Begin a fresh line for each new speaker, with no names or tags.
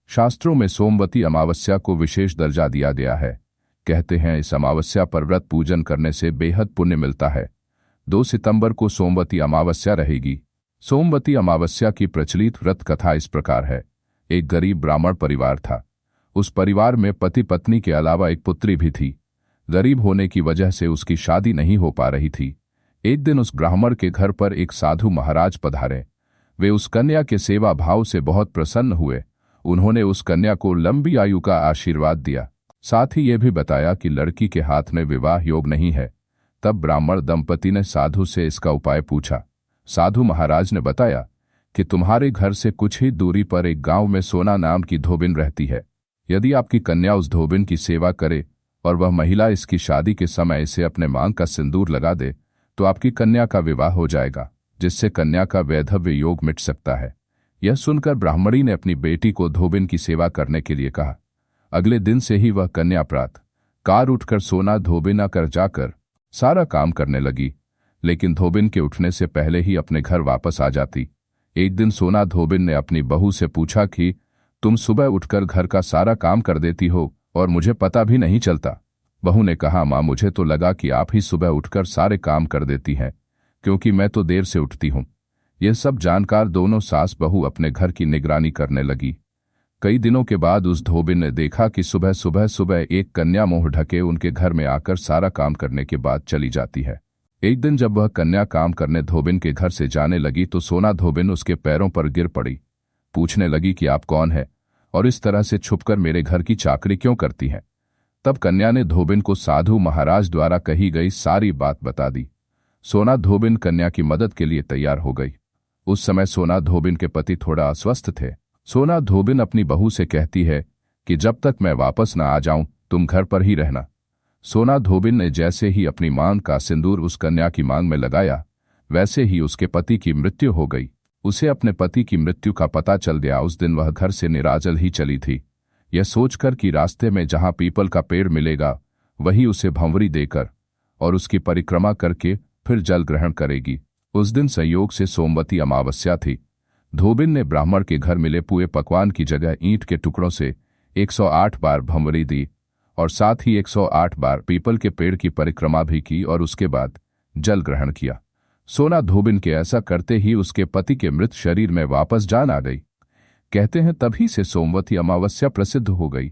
शास्त्रों में सोमवती अमावस्या को विशेष दर्जा दिया गया है। कहते हैं इस अमावस्या पर व्रत पूजन करने से बेहद पुण्य मिलता है। 2 सितंबर को सोमवती अमावस्या रहेगी। सोमवती अमावस्या की प्रचलित व्रत कथा इस प्रकार है। एक गरीब ब्राह्मण परिवार था। उस परिवार में पति पत्नी के अलावा एक पुत्री भी थी। गरीब होने की वजह से उसकी शादी नहीं हो पा रही थी। एक दिन उस ब्राह्मण के घर पर एक साधु महाराज पधारे। वे उस कन्या के सेवा भाव से बहुत प्रसन्न हुए। उन्होंने उस कन्या को लंबी आयु का आशीर्वाद दिया। साथ ही ये भी बताया कि लड़की के हाथ में विवाह योग नहीं है। तब ब्राह्मण दंपति ने साधु से इसका उपाय पूछा। साधु महाराज ने बताया कि तुम्हारे घर से कुछ ही दूरी पर एक गांव में सोना नाम की धोबिन रहती है। यदि आपकी कन्या उस धोबिन की सेवा करे और वह महिला इसकी शादी के समय इसे अपने मांग का सिंदूर लगा दे तो आपकी कन्या का विवाह हो जाएगा, जिससे कन्या का वैधव्य योग मिट सकता है। यह सुनकर ब्राह्मणी ने अपनी बेटी को धोबिन की सेवा करने के लिए कहा। अगले दिन से ही वह कन्या प्रातः कार उठकर सोना धोबिन कर जाकर सारा काम करने लगी, लेकिन धोबिन के उठने से पहले ही अपने घर वापस आ जाती। एक दिन सोना धोबिन ने अपनी बहू से पूछा कि तुम सुबह उठकर घर का सारा काम कर देती हो और मुझे पता भी नहीं चलता। बहू ने कहा, माँ मुझे तो लगा कि आप ही सुबह उठकर सारे काम कर देती हैं, क्योंकि मैं तो देर से उठती हूँ। यह सब जानकार दोनों सास बहू अपने घर की निगरानी करने लगी। कई दिनों के बाद उस धोबिन ने देखा कि सुबह एक कन्या मुंह ढके उनके घर में आकर सारा काम करने के बाद चली जाती है। एक दिन जब वह कन्या काम करने धोबिन के घर से जाने लगी तो सोना धोबिन उसके पैरों पर गिर पड़ी। पूछने लगी कि आप कौन है और इस तरह से छुपकर मेरे घर की चाकरी क्यों करती हैं। तब कन्या ने धोबिन को साधु महाराज द्वारा कही गई सारी बात बता दी। सोना धोबिन कन्या की मदद के लिए तैयार हो गई। उस समय सोना धोबिन के पति थोड़ा अस्वस्थ थे। सोना धोबिन अपनी बहू से कहती है कि जब तक मैं वापस न आ जाऊं तुम घर पर ही रहना। सोना धोबिन ने जैसे ही अपनी मांग का सिंदूर उस कन्या की मांग में लगाया, वैसे ही उसके पति की मृत्यु हो गई। उसे अपने पति की मृत्यु का पता चल गया। उस दिन वह घर से निराजल ही चली थी, यह सोचकर कि रास्ते में जहां पीपल का पेड़ मिलेगा वही उसे भंवरी देकर और उसकी परिक्रमा करके फिर जल ग्रहण करेगी। उस दिन संयोग से सोमवती अमावस्या थी। धोबिन ने ब्राह्मण के घर मिले पुए पकवान की जगह ईंट के टुकड़ों से 108 बार भंवरी दी और साथ ही 108 बार पीपल के पेड़ की परिक्रमा भी की और उसके बाद जल ग्रहण किया। सोना धोबिन के ऐसा करते ही उसके पति के मृत शरीर में वापस जान आ गई। कहते हैं तभी से सोमवती अमावस्या प्रसिद्ध हो गई।